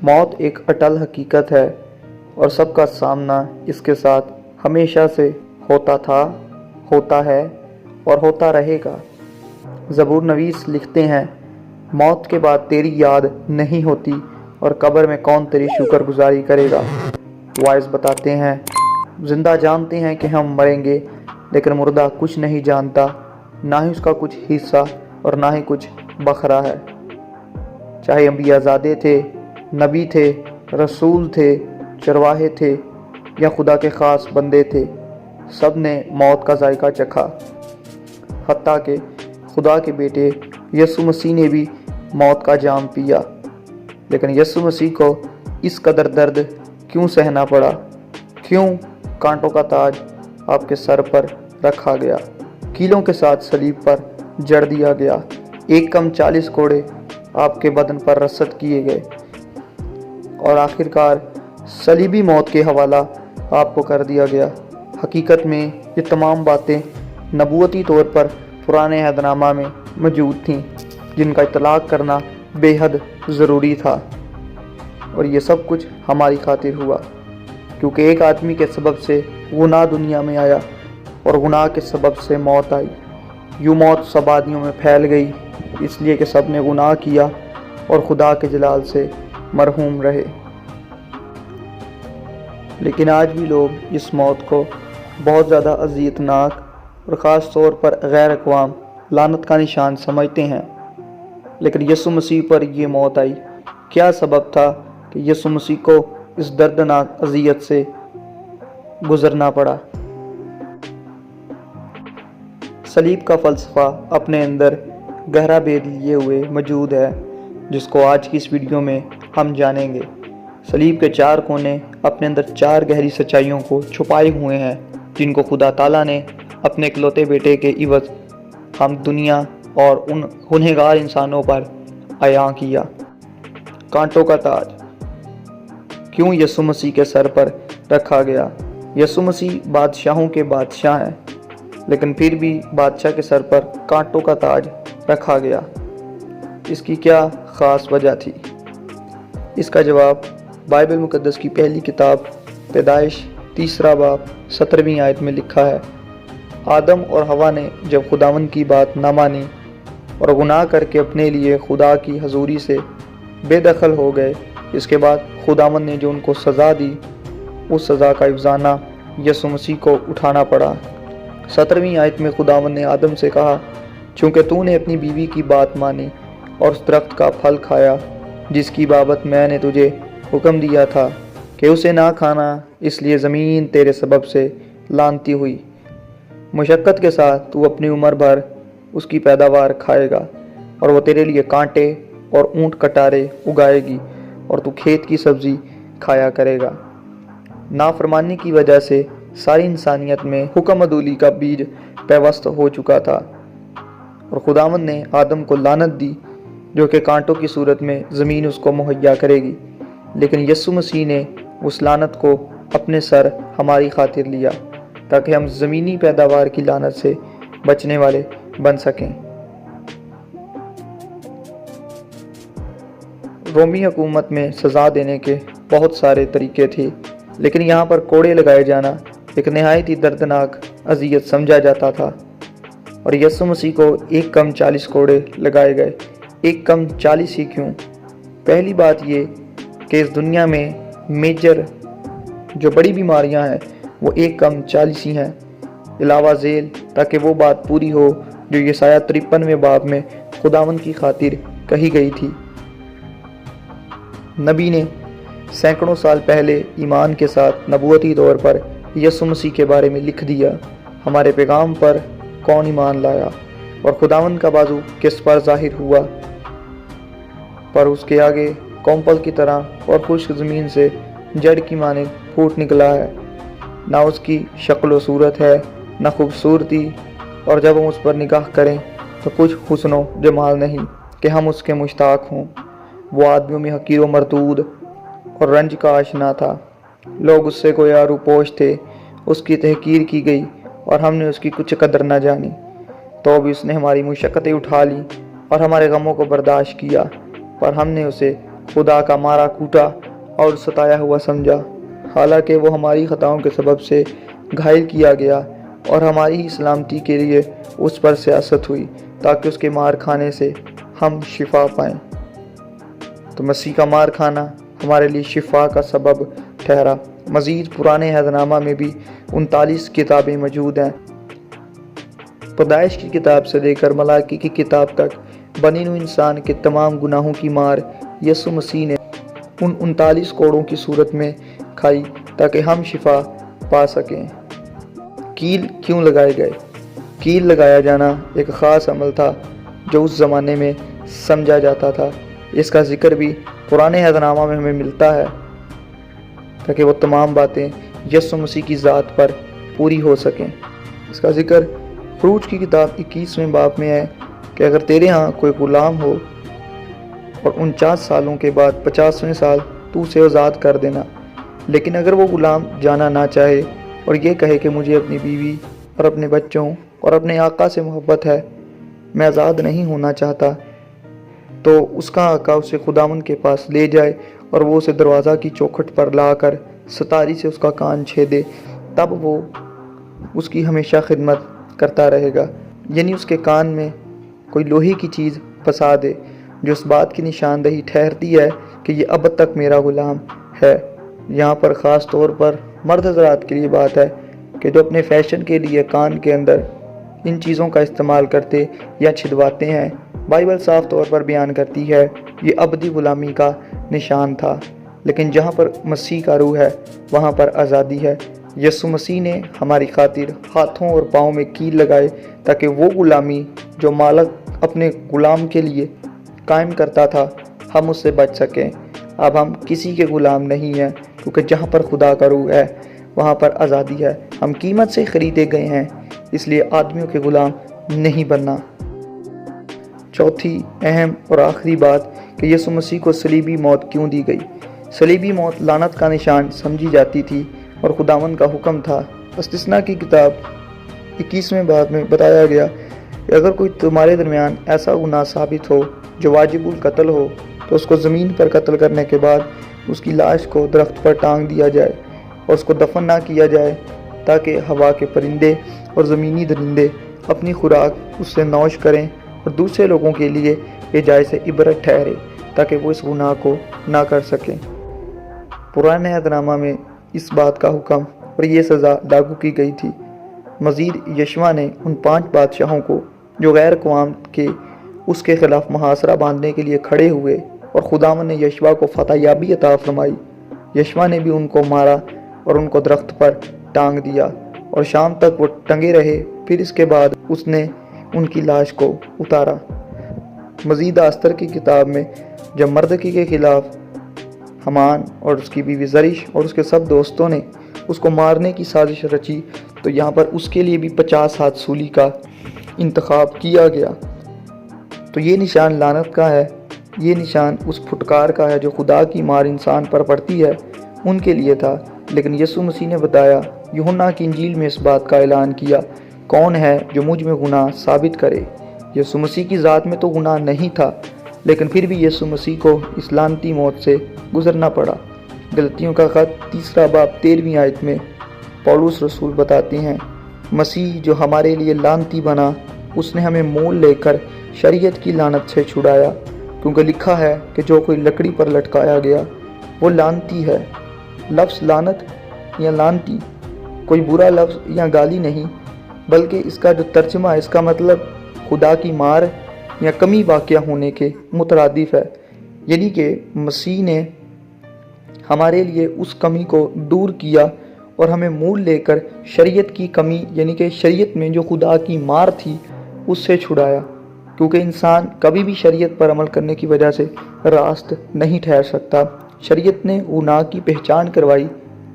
मौत एक अटल हकीकत है और सबका सामना इसके साथ हमेशा से होता था, होता है और होता रहेगा। ज़बूर नवीस लिखते हैं, मौत के बाद तेरी याद नहीं होती और कब्र में कौन तेरी शुक्रगुजारी करेगा। वाइस बताते हैं, जिंदा जानते हैं कि हम मरेंगे, लेकिन मुर्दा कुछ नहीं जानता, ना ही उसका कुछ हिस्सा और ना ही कुछ बखरा है। चाहे अंबियाज़ादे थे, नबी थे, रसूल थे, चरवाहे थे या खुदा के ख़ास बंदे थे, सब ने मौत का जायका चखा। हत्ता कि खुदा के बेटे यसु मसीह ने भी मौत का जाम पिया, लेकिन यसु मसीह को इस कदर दर्द क्यों सहना पड़ा? क्यों कांटों का ताज आपके सर पर रखा गया, कीलों के साथ सलीब पर जड़ दिया गया, एक कम 40 कोड़े आपके बदन पर रसद किए गए और आखिरकार सलीबी मौत के हवाला आपको कर दिया गया। हकीकत में ये तमाम बातें नबूवती तौर पर पुराने अहदनामा में मौजूद थीं, जिनका इतलाक़ करना बेहद ज़रूरी था। और ये सब कुछ हमारी खातिर हुआ, क्योंकि एक आदमी के सबब से गुनाह दुनिया में आया और गुनाह के सबब से मौत आई। यूँ मौत सब आदमियों में फैल गई, इसलिए कि सब ने गुनाह किया और खुदा के जलाल से मरहूम रहे। लेकिन आज भी लोग इस मौत को बहुत ज़्यादा अज़ियतनाक और ख़ास तौर पर गैर अक़वाम लानत का निशान समझते हैं। लेकिन यसु मसीह पर ये मौत आई, क्या सबब था कि यसु मसीह को इस दर्दनाक अज़ियत से गुज़रना पड़ा? सलीब का फ़लसफ़ा अपने अंदर गहरा भेद लिए हुए मौजूद है, जिसको आज की इस वीडियो में हम जानेंगे। सलीब के 4 कोने अपने अंदर 4 गहरी सच्चाइयों को छुपाए हुए हैं, जिनको खुदा ताला ने अपने इकलौते बेटे के इवज़ हम दुनिया और उन गुनहगार इंसानों पर अयां किया। कांटों का ताज क्यों यसु मसीह के सर पर रखा गया? यसु मसीह बादशाहों के बादशाह हैं, लेकिन फिर भी बादशाह के सर पर कांटों का ताज रखा गया। इसकी क्या ख़ास वजह थी? इसका जवाब बाइबल मुक़द्दस की पहली किताब पैदाइश 3 बाब 17वीं आयत में लिखा है। आदम और हवा ने जब खुदावन की बात न मानी और गुनाह करके अपने लिए खुदा की हजूरी से बेदखल हो गए, इसके बाद खुदावन ने जो उनको सज़ा दी, उस सज़ा का इवज़ाना यसु मसीह को उठाना पड़ा। 17वीं आयत में खुदावन ने आदम से कहा, चूँकि तूने अपनी बीवी की बात मानी और उस दरख्त का फल खाया जिसकी बाबत मैंने तुझे हुक्म दिया था कि उसे ना खाना, इसलिए ज़मीन तेरे सबब से लानती हुई। मुशक्क़त के साथ तू अपनी उम्र भर उसकी पैदावार खाएगा और वो तेरे लिए कांटे और ऊँट कटारे उगाएगी और तू खेत की सब्ज़ी खाया करेगा। नाफरमानी की वजह से सारी इंसानियत में हुक्म अदूली का बीज पैवस्त हो चुका था और खुदावंद ने आदम को लानत दी, जो कि कांटों की सूरत में ज़मीन उसको मुहैया करेगी। लेकिन यसु मसीह ने उस लानत को अपने सर हमारी खातिर लिया, ताकि हम ज़मीनी पैदावार की लानत से बचने वाले बन सकें। रोमी हुकूमत में सज़ा देने के बहुत सारे तरीके थे, लेकिन यहाँ पर कोड़े लगाए जाना एक नहायत ही दर्दनाक अज़ियत समझा जाता था और यसु मसीह को एक कम 40 कोड़े लगाए गए। एक कम 40 ही क्यों? पहली बात ये कि इस दुनिया में मेजर जो बड़ी बीमारियां हैं वो एक कम 40 ही हैं, अलावा झेल, ताकि वो बात पूरी हो जो यशायाह 53वें बाब में खुदावंद की खातिर कही गई थी। नबी ने सैकड़ों साल पहले ईमान के साथ नबूवती तौर पर यसु मसीह के बारे में लिख दिया, हमारे पैगाम पर कौन ईमान लाया और खुदावंद का बाजू किस पर जाहिर हुआ, पर उसके आगे कौंपल की तरह और खुश्क ज़मीन से जड़ की माने फूट निकला है। ना उसकी शक्ल व सूरत है, ना खूबसूरती, और जब हम उस पर निगाह करें तो कुछ हुस्न व जमाल नहीं कि हम उसके मुश्ताक हों। वो आदमियों में हकीर व मरदूद और रंज का आशना था। लोग उससे गोया रूपोश थे, उसकी तहकीर की गई और हमने उसकी कुछ कदर न जानी। तो भी उसने हमारी मुशक्क़तें उठा ली और हमारे गमों को बर्दाश्त किया, पर हमने उसे खुदा का मारा कूटा और सताया हुआ समझा। हालांकि वो हमारी खताओं के सबब से घायल किया गया और हमारी ही सलामती के लिए उस पर सियासत हुई ताकि उसके मार खाने से हम शिफा पाएं। तो मसीह का मार खाना हमारे लिए शिफा का सबब ठहरा। मज़ीद पुराने अहदनामा में भी 39 किताबें मौजूद हैं। पैदाइश की किताब से लेकर मलाकी की किताब तक बनी नूं इंसान के तमाम गुनाहों की मार यसु मसीह ने उन 39 कोड़ों की सूरत में खाई ताकि हम शिफा पा सकें। कील क्यों लगाए गए? कील लगाया जाना एक ख़ास अमल था जो उस ज़माने में समझा जाता था। इसका ज़िक्र भी पुराने अहदनामा में हमें मिलता है ताकि वो तमाम बातें यसु मसीह की ज़ात पर पूरी हो सकें। इसका ज़िक्र ख़ुरूज की किताब 21वें बाब में है कि अगर तेरे यहाँ कोई ग़ुलाम हो और 49 सालों के बाद 50वें साल तू उसे आज़ाद कर देना। लेकिन अगर वो ग़ुलाम जाना ना चाहे और ये कहे कि मुझे अपनी बीवी और अपने बच्चों और अपने आका से मोहब्बत है, मैं आज़ाद नहीं होना चाहता, तो उसका आका उसे खुदावंद के पास ले जाए और वो उसे दरवाज़ा की चौखट पर लाकर सतारी से उसका कान छेदे, तब वो उसकी हमेशा खिदमत करता रहेगा। यानी उसके कान में कोई लोहे की चीज़ फंसा दे जो इस बात की निशानदही ठहरती है कि ये अब तक मेरा ग़ुलाम है। यहाँ पर ख़ास तौर पर मर्द हज़रात के लिए बात है कि जो अपने फ़ैशन के लिए कान के अंदर इन चीज़ों का इस्तेमाल करते या छिदवाते हैं, बाइबल साफ तौर पर बयान करती है ये अबदी ग़ुलामी का निशान था। लेकिन जहाँ पर मसीह का रूह है वहाँ पर आज़ादी है। यसु मसीह ने हमारी खातिर हाथों और पाँव में कील लगाए ताकि वो ग़ुलामी जो मालिक अपने ग़ुलाम के लिए कायम करता था हम उससे बच सकें। अब हम किसी के ग़ुलाम नहीं हैं क्योंकि जहाँ पर खुदा का रूह है वहाँ पर आज़ादी है। हम कीमत से ख़रीदे गए हैं, इसलिए आदमियों के ग़ुलाम नहीं बनना। चौथी अहम और आखिरी बात कि यसु मसीह को सलीबी मौत क्यों दी गई। सलीबी मौत लानत का निशान समझी जाती थी और खुदावंद का हुक्म था। इस्तिस्ना की किताब 21वें बाब में बताया गया कि अगर कोई तुम्हारे दरमियान ऐसा गुनाह साबित हो जो वाजिबुल कत्ल हो तो उसको ज़मीन पर कत्ल करने के बाद उसकी लाश को दरख्त पर टांग दिया जाए और उसको दफन ना किया जाए ताकि हवा के परिंदे और ज़मीनी दरिंदे अपनी खुराक उससे नौश करें और दूसरे लोगों के लिए ये जायज़ इबरत ठहरे ताकि वो इस गुनाह को ना कर सकें। पुराने अहदनामा में इस बात का हुक्म और ये सज़ा लागू की गई थी। मज़ीद यशवा ने उन 5 बादशाहों को जो गैर कवाम के उसके ख़िलाफ़ मुहासरा बांधने के लिए खड़े हुए और खुदावंद ने यशवा को फतहयाबी अता फरमाई। यशवा ने भी उनको मारा और उनको दरख्त पर टांग दिया और शाम तक वो टंगे रहे। फिर इसके बाद उसने उनकी लाश को उतारा। मज़ीद आस्तर की किताब में जब मर्दकी के ख़िलाफ़ हमान और उसकी बीवी जरिश और उसके सब दोस्तों ने उसको मारने की साजिश रची तो यहाँ पर उसके लिए भी 50 हाथ सूली का इंतखाब किया गया। तो ये निशान लानत का है, ये निशान उस फुटकार का है जो खुदा की मार इंसान पर पड़ती है उनके लिए था। लेकिन यसु मसीह ने बताया, यूहन्ना की इंजील में इस बात का ऐलान किया, कौन है जो मुझ में गुनाह साबित करे। यसु मसीह की ज़ात में तो गुनाह नहीं था, लेकिन फिर भी यसु मसीह को इस लानती मौत से गुजरना पड़ा। गलतियों का ख़त 3 बाब 13वीं आयत में पौलुस रसूल बताते हैं, मसीह जो हमारे लिए लानती बना उसने हमें मोल लेकर शरीयत की लानत से छुड़ाया, क्योंकि लिखा है कि जो कोई लकड़ी पर लटकाया गया वो लानती है। लफ्ज़ लानत या लानती कोई बुरा लफ्ज़ या गाली नहीं, बल्कि इसका जो तर्जमा है इसका मतलब खुदा की मार या कमी वाक़या होने के मुतरादिफ है। यानी कि मसीह ने हमारे लिए उस कमी को दूर किया और हमें मूल लेकर शरीयत की कमी यानी कि शरीयत में जो खुदा की मार थी उससे छुड़ाया, क्योंकि इंसान कभी भी शरीयत पर अमल करने की वजह से रास्त नहीं ठहर सकता। शरीयत ने गुनाह की पहचान करवाई,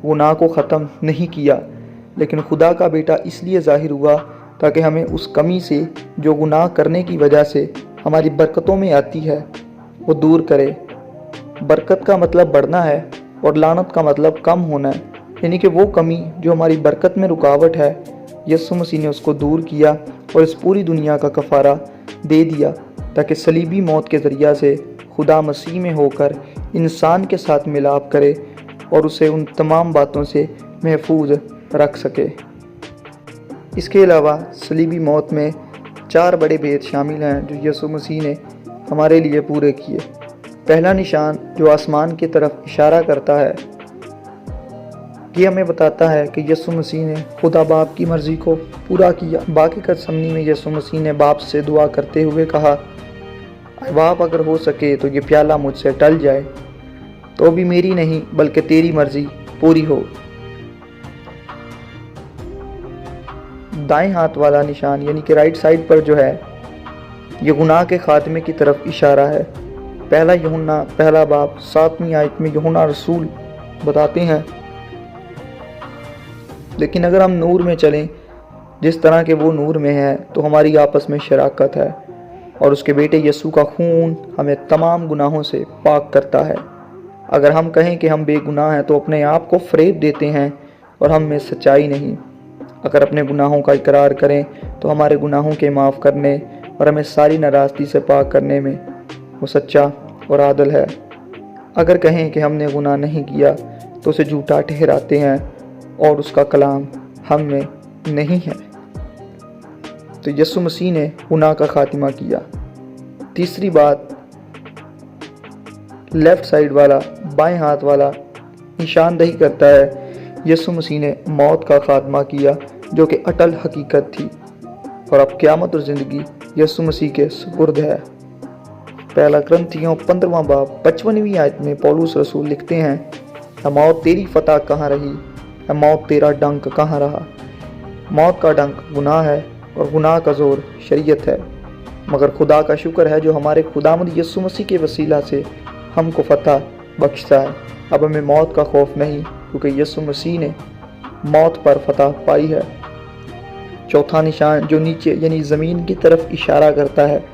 गुनाह को ख़त्म नहीं किया, लेकिन खुदा का बेटा इसलिए ज़ाहिर हुआ ताकि हमें उस कमी से जो गुनाह करने की वजह से हमारी बरकतों में आती है वो दूर करे। बरकत का मतलब बढ़ना है और लानत का मतलब कम होना है, यानी कि वो कमी जो हमारी बरकत में रुकावट है यसु मसीह ने उसको दूर किया और इस पूरी दुनिया का कफ़ारा दे दिया ताकि सलीबी मौत के ज़रिया से खुदा मसीह में होकर इंसान के साथ मिलाप करे और उसे उन तमाम बातों से महफूज रख सके। इसके अलावा सलीबी मौत में 4 बड़े भेद शामिल हैं जो यीशु मसीह ने हमारे लिए पूरे किए। पहला निशान जो आसमान की तरफ इशारा करता है, ये हमें बताता है कि यीशु मसीह ने खुदा बाप की मर्ज़ी को पूरा किया। बाकी गतसमनी में यीशु मसीह ने बाप से दुआ करते हुए कहा, बाप अगर हो सके तो ये प्याला मुझसे टल जाए, तो भी मेरी नहीं बल्कि तेरी मर्ज़ी पूरी हो। दाएं हाथ वाला निशान यानी कि राइट साइड पर जो है, ये गुनाह के खात्मे की तरफ इशारा है। पहला यूहन्ना पहला बाब 7वीं आयत में यूहन्ना रसूल बताते हैं, लेकिन अगर हम नूर में चलें जिस तरह के वो नूर में है, तो हमारी आपस में शराकत है और उसके बेटे यीशु का खून हमें तमाम गुनाहों से पाक करता है। अगर हम कहें कि हम बेगुनाह हैं तो अपने आप को फ़रेब देते हैं और हम में सच्चाई नहीं। अगर अपने गुनाहों का इकरार करें तो हमारे गुनाहों के माफ़ करने और हमें सारी नाराज़गी से पाक करने में वो सच्चा और आदल है। अगर कहें कि हमने गुनाह नहीं किया तो उसे झूठा ठहराते हैं और उसका कलाम हम में नहीं है। तो यीशु मसीह ने गुनाह का खात्मा किया। तीसरी बात, लेफ़्ट साइड वाला बाएं हाथ वाला निशानदही करता है यीशु मसीह ने मौत का खात्मा किया, जो कि अटल हकीकत थी, और अब क़यामत और ज़िंदगी यीशु मसीह के सुपुर्द है। पहला कुरिन्थियों 15वां बाब 55वीं आयत में पौलुस रसूल लिखते हैं, है मौत तेरी फतह कहाँ रही, है मौत तेरा डंक कहाँ रहा। मौत का डंक गुनाह है और गुनाह का जोर शरीयत है, मगर खुदा का शुक्र है जो हमारे खुदावंद यीशु मसीह के वसीला से हमको फतह बख्शता है। अब हमें मौत का खौफ नहीं, क्योंकि यीशु मसीह ने मौत पर फतह पाई है। चौथा निशान जो नीचे यानी ज़मीन की तरफ इशारा करता है,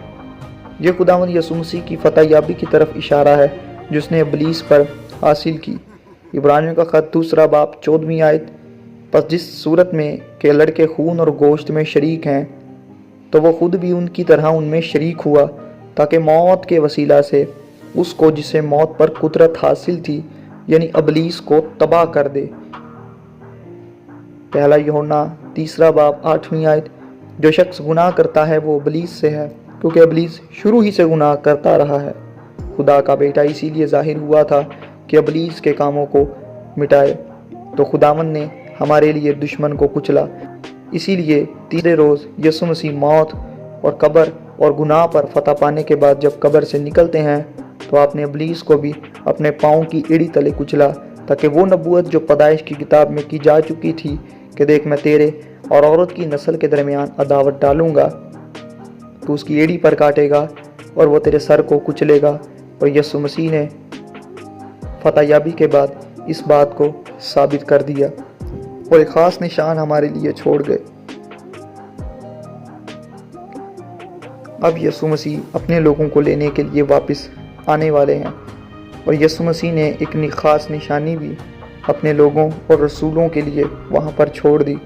ये खुदावंद यीशु मसीह की फतह याबी की तरफ इशारा है जो उसने इब्लीस पर हासिल की। इब्रानियों का ख़त 2 बाब 14वीं आयत, बस जिस सूरत में के लड़के खून और गोश्त में शरीक हैं, तो वो खुद भी उनकी तरह उनमें शरीक हुआ, ताकि मौत के वसीला से उसको जिसे मौत पर कुदरत हासिल थी यानी इब्लीस को तबाह कर दे। पहला यूहन्ना 3 बाब 8वीं आयत, जो शख्स गुनाह करता है वो इब्लीस से है, क्योंकि इब्लीस शुरू ही से गुनाह करता रहा है। खुदा का बेटा इसीलिए जाहिर हुआ था कि इब्लीस के कामों को मिटाए। तो खुदावंद ने हमारे लिए दुश्मन को कुचला। इसीलिए तीसरे रोज़ यीशु मसीह मौत और कब्र और गुनाह पर फतह पाने के बाद जब कब्र से निकलते हैं, तो आपने इब्लीस को भी अपने पाँव की एड़ी तले कुचला, ताकि वो नबूवत जो पैदाइश की किताब में की जा चुकी थी कि देख मैं तेरे और औरत की नस्ल के दरमियान अदावत डालूंगा, तो उसकी एड़ी पर काटेगा और वो तेरे सर को कुचलेगा। और यीशु मसीह ने फतह याबी के बाद इस बात को साबित कर दिया और एक ख़ास निशान हमारे लिए छोड़ गए। अब यीशु मसीह अपने लोगों को लेने के लिए वापस आने वाले हैं, और यीशु मसीह ने एक ख़ास निशानी भी अपने लोगों और रसूलों के लिए वहाँ पर छोड़ दी।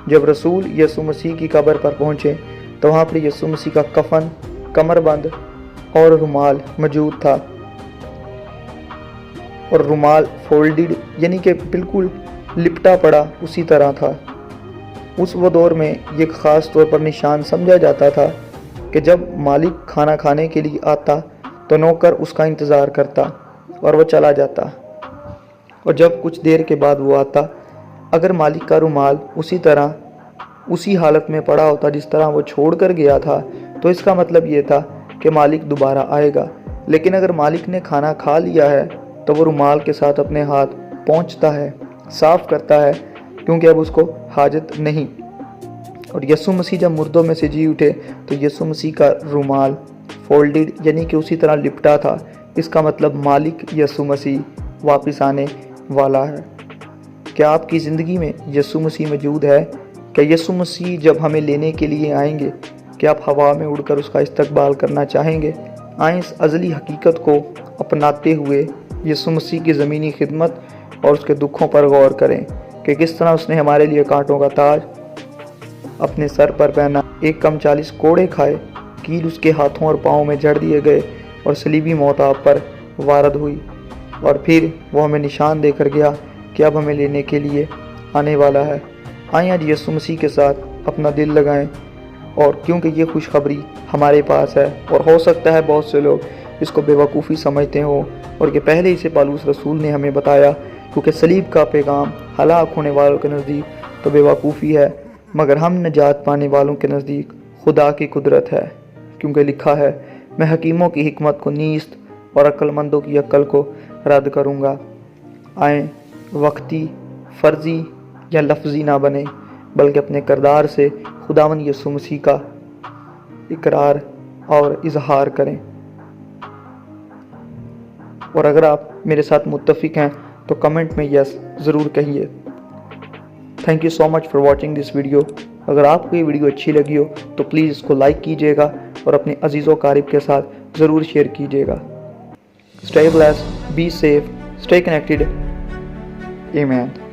जब रसूल यीशु मसीह की कब्र पर पहुँचे तो वहाँ पर यीशु मसीह का कफन, कमरबंद और रुमाल मौजूद था, और रुमाल फोल्डेड यानी कि बिल्कुल लिपटा पड़ा उसी तरह था। उस वो दौर में ये ख़ास तौर पर निशान समझा जाता था कि जब मालिक खाना खाने के लिए आता तो नौकर उसका इंतज़ार करता और वो चला जाता, और जब कुछ देर के बाद वो आता, अगर मालिक का रुमाल उसी हालत में पड़ा होता जिस तरह वो छोड़ कर गया था, तो इसका मतलब ये था कि मालिक दोबारा आएगा। लेकिन अगर मालिक ने खाना खा लिया है तो वो रुमाल के साथ अपने हाथ पोंछता है, साफ़ करता है, क्योंकि अब उसको हाजत नहीं। और यीशु मसीह जब मुर्दों में से जी उठे तो यीशु मसीह का रुमाल फोल्डेड यानी कि उसी तरह लिपटा था। इसका मतलब मालिक यीशु मसीह वापस आने वाला है। क्या आपकी ज़िंदगी में यीशु मसीह मौजूद है? क्या यीशु मसीह जब हमें लेने के लिए आएंगे, क्या आप हवा में उड़कर उसका इस्तकबाल करना चाहेंगे? आइए इस अज़ली हकीकत को अपनाते हुए यीशु मसीह की ज़मीनी खिदमत और उसके दुखों पर गौर करें कि किस तरह उसने हमारे लिए कांटों का ताज अपने सर पर पहना, 1 कम 40 कोड़े खाए, कील उसके हाथों और पाँव में जड़ दिए गए और सलीबी मौत आप पर वारद हुई। اور پھر وہ ہمیں نشان دے کر گیا کہ اب ہمیں لینے کے لیے آنے والا ہے۔ آئیں آج یسوع مسیح کے ساتھ اپنا دل لگائیں، اور کیونکہ یہ خوشخبری ہمارے پاس ہے، اور ہو سکتا ہے بہت سے لوگ اس کو بے وقوفی سمجھتے ہوں، اور کہ پہلے ہی سے پالوس رسول نے ہمیں بتایا، کیونکہ صلیب کا پیغام ہلاک ہونے والوں کے نزدیک تو بے وقوفی ہے، مگر ہم نجات پانے والوں کے نزدیک خدا کی قدرت ہے، کیونکہ لکھا ہے، میں حکیموں کی حکمت کو نیست اور عقل مندوں کی عقل کو رد کروں گا۔ آئیں وقتی، فرضی یا لفظی نہ بنیں، بلکہ اپنے کردار سے خداوند یسوع مسیح کا اقرار اور اظہار کریں۔ اور اگر آپ میرے ساتھ متفق ہیں تو کمنٹ میں یس ضرور کہیے۔ Thank you so much for watching this video. اگر آپ کو یہ ویڈیو اچھی لگی ہو تو پلیز اس کو لائک کیجیے گا اور اپنے عزیز و اقارب کے ساتھ ضرور شیئر کیجیے گا۔ Stay blessed, be safe, stay connected. Amen.